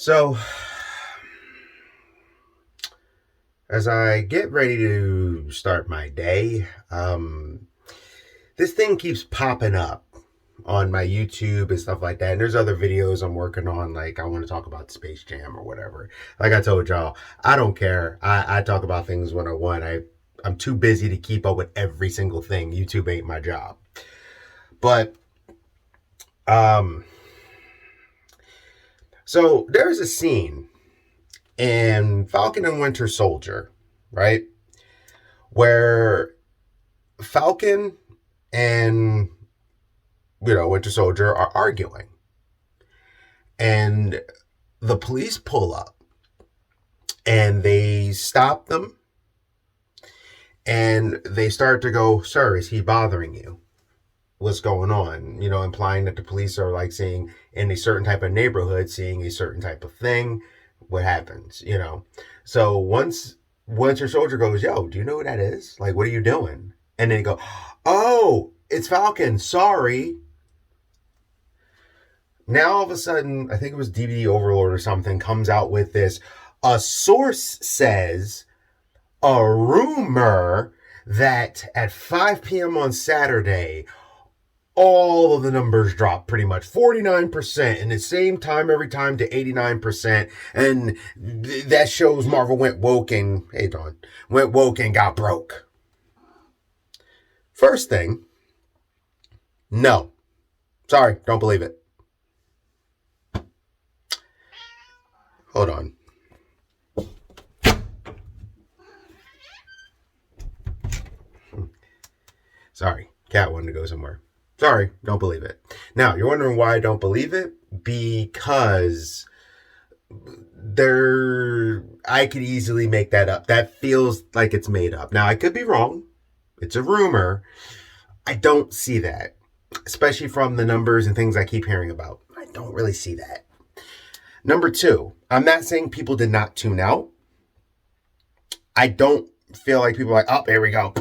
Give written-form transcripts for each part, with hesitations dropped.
So, as I get ready to start my day, this thing keeps popping up on my YouTube and stuff like that. And there's other videos I'm working on, like I want to talk about Space Jam or whatever. Like I told y'all, I don't care. I talk about things when I want. I'm too busy to keep up with every single thing. YouTube ain't my job. But um, so there's a scene in Falcon and Winter Soldier, right? Where Falcon and Winter Soldier are arguing, and the police pull up and they stop them and they start to go, "Sir, is he bothering you? What's going on?" Implying that the police are like seeing in a certain type of neighborhood, seeing a certain type of thing. What happens? So once Winter Soldier goes, "Yo, do you know who that is? Like, what are you doing?" And then he go, "Oh, it's Falcon. Sorry." Now all of a sudden, I think it was DVD Overlord or something, comes out with this. A source says a rumor that at 5 p.m. on Saturday, all of the numbers drop pretty much 49% in the same time every time to 89%. And that shows Marvel went woke and, hey, Dawn, went woke and got broke. First thing, no. Sorry, don't believe it. Hold on. Sorry, cat wanted to go somewhere. Sorry, don't believe it. Now, you're wondering why I don't believe it? Because I could easily make that up. That feels like it's made up. Now, I could be wrong. It's a rumor. I don't see that, especially from the numbers and things I keep hearing about. I don't really see that. Number two, I'm not saying people did not tune out. I don't feel like people are like, oh, here we go.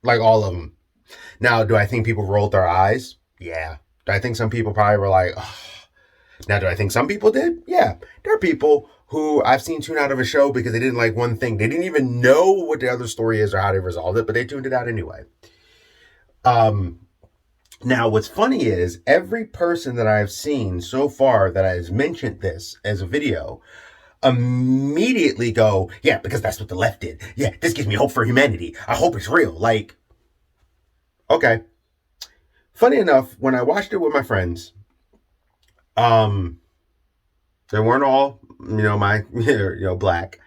Like all of them. Now, do I think people rolled their eyes? Yeah. Do I think some people probably were like, oh. Now, do I think some people did? Yeah. There are people who I've seen tune out of a show because they didn't like one thing. They didn't even know what the other story is or how they resolved it, but they tuned it out anyway. Now, what's funny is every person that I've seen so far that has mentioned this as a video immediately go, yeah, because that's what the left did. Yeah, this gives me hope for humanity. I hope it's real. Like, okay. Funny enough, when I watched it with my friends, they weren't all, black.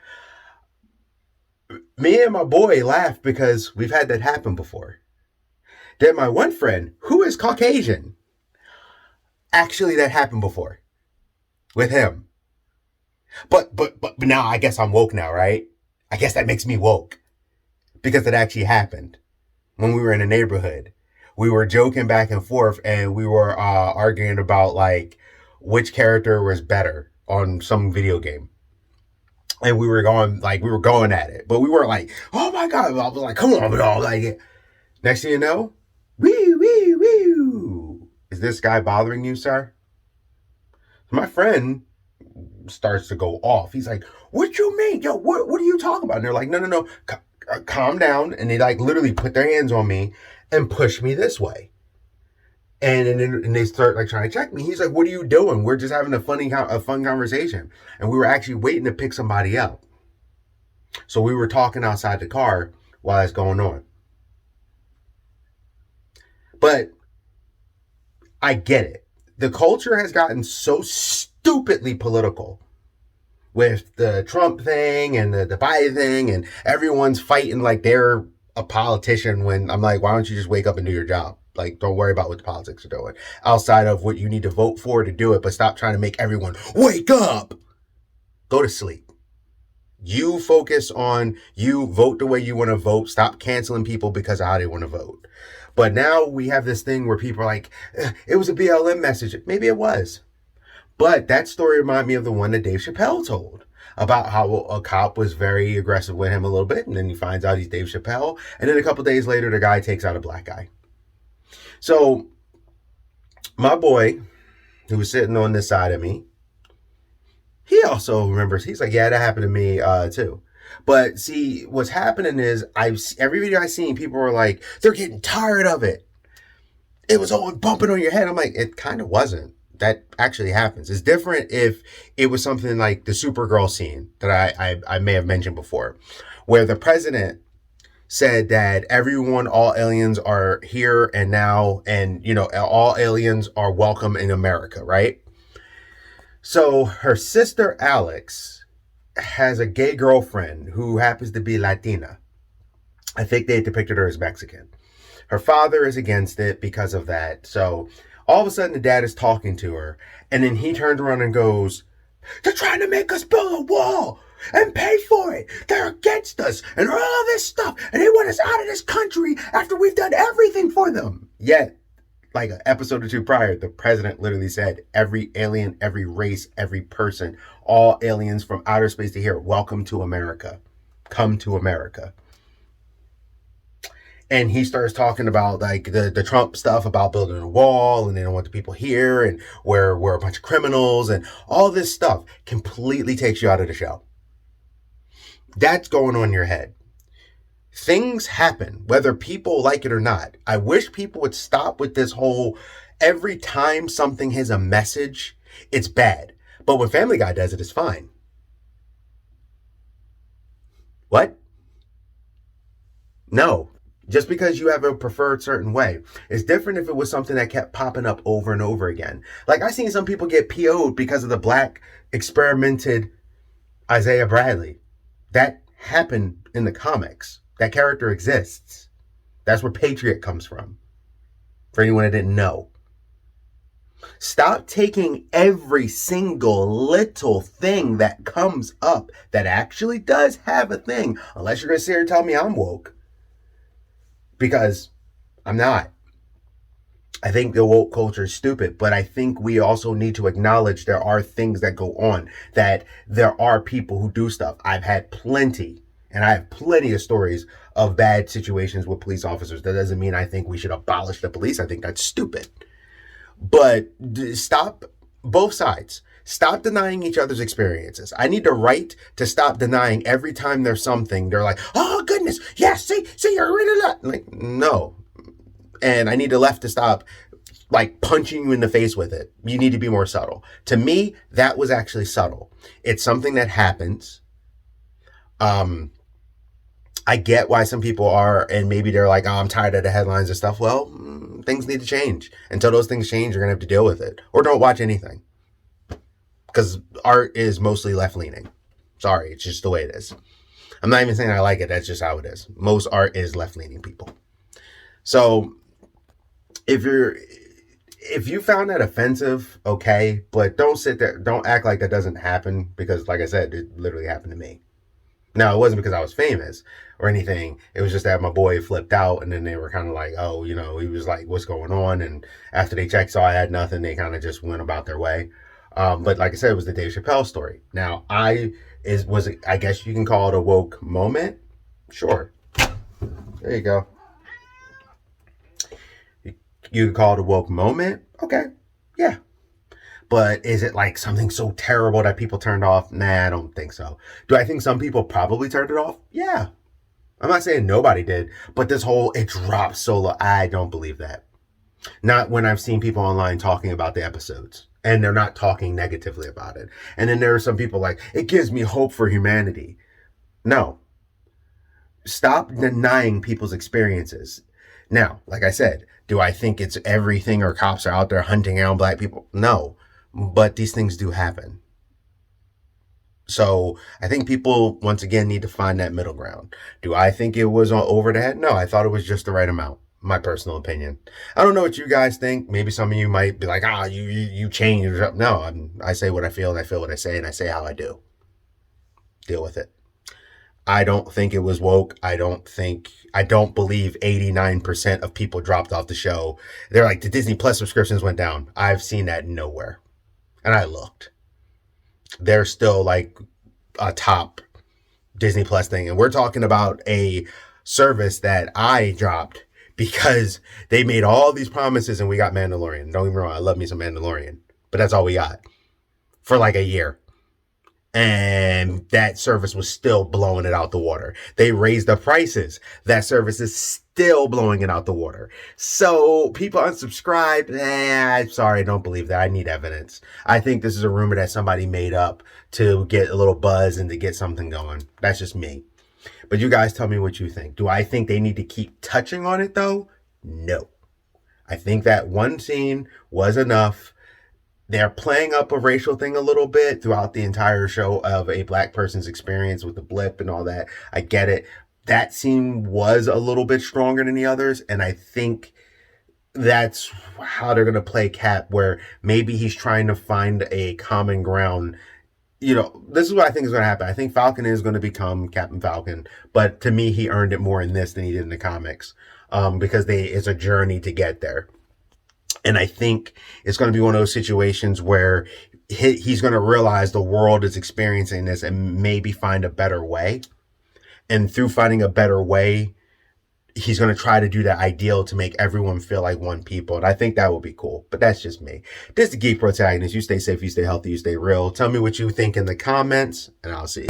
Me and my boy laughed because we've had that happen before. Then my one friend, who is Caucasian, actually that happened before with him. But now I guess I'm woke now, right? I guess that makes me woke because it actually happened when we were in a neighborhood. We were joking back and forth and we were arguing about like which character was better on some video game. And we were going at it. But we were like, oh my God. I was like, come on, y'all. Like, next thing you know, wee, wee, wee. Is this guy bothering you, sir? My friend starts to go off. He's like, what you mean? Yo, what are you talking about? And they're like, no. Calm down. And they like literally put their hands on me and push me this way. And they start like trying to check me. He's like, what are you doing? We're just having a fun conversation. And we were actually waiting to pick somebody up. So we were talking outside the car while that's going on. But I get it. The culture has gotten so stupidly political with the Trump thing and the Biden thing, and everyone's fighting like they're a politician when I'm like, why don't you just wake up and do your job? Like, don't worry about what the politics are doing outside of what you need to vote for to do it, but stop trying to make everyone wake up. Go to sleep. You focus on you vote the way you want to vote. Stop canceling people because of how they want to vote. But now we have this thing where people are like, it was a BLM message. Maybe it was. But that story reminded me of the one that Dave Chappelle told about how a cop was very aggressive with him a little bit. And then he finds out he's Dave Chappelle. And then a couple days later, the guy takes out a black guy. So my boy, who was sitting on this side of me, also remembers. He's like, yeah, that happened to me too. But see, what's happening is every video I've seen, people were like, they're getting tired of it. It was all bumping on your head. I'm like, it kind of wasn't. That actually happens. It's different if it was something like the Supergirl scene that I may have mentioned before, where the president said that all aliens are here and now, and, you know, all aliens are welcome in America, right? So her sister Alex has a gay girlfriend who happens to be Latina. I think they depicted her as Mexican. Her father is against it because of that. So all of a sudden the dad is talking to her, and then he turns around and goes, they're trying to make us build a wall and pay for it. They're against us and all this stuff, and they want us out of this country after we've done everything for them. Yet, like an episode or two prior, the president literally said, every alien, every race, every person, all aliens from outer space to here, welcome to America. Come to America. And he starts talking about like the Trump stuff about building a wall, and they don't want the people here, and we're a bunch of criminals, and all this stuff completely takes you out of the show. That's going on in your head. Things happen, whether people like it or not. I wish people would stop with this whole, every time something has a message, it's bad. But when Family Guy does it, it's fine. What? No. Just because you have a preferred certain way. It's different if it was something that kept popping up over and over again. Like, I've seen some people get PO'd because of the black experimented Isaiah Bradley. That happened in the comics. That character exists. That's where Patriot comes from. For anyone that didn't know. Stop taking every single little thing that comes up that actually does have a thing. Unless you're going to sit here and tell me I'm woke. Because I'm not. I think the woke culture is stupid, but I think we also need to acknowledge there are things that go on, that there are people who do stuff. I've had plenty, and I have plenty of stories of bad situations with police officers. That doesn't mean I think we should abolish the police. I think that's stupid. But stop both sides. Stop denying each other's experiences. I need the right to stop denying every time there's something. They're like, oh, goodness. Yes, see, you're really not. Like, no. And I need the left to stop, like, punching you in the face with it. You need to be more subtle. To me, that was actually subtle. It's something that happens. I get why some people are, and maybe they're like, oh, I'm tired of the headlines and stuff. Well, things need to change. Until those things change, you're going to have to deal with it. Or don't watch anything. Because art is mostly left-leaning. Sorry, it's just the way it is. I'm not even saying I like it. That's just how it is. Most art is left-leaning people. So, if you found that offensive, okay, but don't sit there, don't act like that doesn't happen, because like I said, it literally happened to me. Now, it wasn't because I was famous or anything. It was just that my boy flipped out, and then they were kind of like, oh, you know, he was like, what's going on? And after they checked, saw I had nothing, they kind of just went about their way. But like I said, it was the Dave Chappelle story. Now, I guess you can call it a woke moment. Sure. There you go. You can call it a woke moment. Okay. Yeah. But is it like something so terrible that people turned off? Nah, I don't think so. Do I think some people probably turned it off? Yeah. I'm not saying nobody did, but this whole, it dropped so low, I don't believe that. Not when I've seen people online talking about the episodes. And they're not talking negatively about it. And then there are some people like, it gives me hope for humanity. No. Stop denying people's experiences. Now, like I said, do I think it's everything or cops are out there hunting down black people? No. But these things do happen. So I think people, once again, need to find that middle ground. Do I think it was over the head? No, I thought it was just the right amount. My personal opinion. I don't know what you guys think. Maybe some of you might be like, you changed. No, I say what I feel, and I feel what I say, and I say how I do. Deal with it. I don't think it was woke. I don't believe 89% of people dropped off the show. They're like, the Disney Plus subscriptions went down. I've seen that nowhere. And I looked. They're still like a top Disney Plus thing. And we're talking about a service that I dropped because they made all these promises and we got Mandalorian. Don't get me wrong, I love me some Mandalorian. But that's all we got for like a year. and that service was still blowing it out the water. They raised the prices. That service is still blowing it out the water. So people unsubscribe. I'm sorry, I don't believe that. I need evidence. I think this is a rumor that somebody made up to get a little buzz and to get something going. That's just me. But you guys tell me what you think. Do I think they need to keep touching on it though? No. I think that one scene was enough. They're playing up a racial thing a little bit throughout the entire show of a black person's experience with the blip and all that. I get it. That scene was a little bit stronger than the others, and I think that's how they're going to play Cap, where maybe he's trying to find a common ground. You know, this is what I think is going to happen. I think Falcon is going to become Captain Falcon, but to me, he earned it more in this than he did in the comics, because it's a journey to get there. And I think it's going to be one of those situations where he's going to realize the world is experiencing this and maybe find a better way. And through finding a better way, he's going to try to do that ideal to make everyone feel like one people. And I think that will be cool. But that's just me. This is the Geek Protagonist. You stay safe, you stay healthy, you stay real. Tell me what you think in the comments, and I'll see you.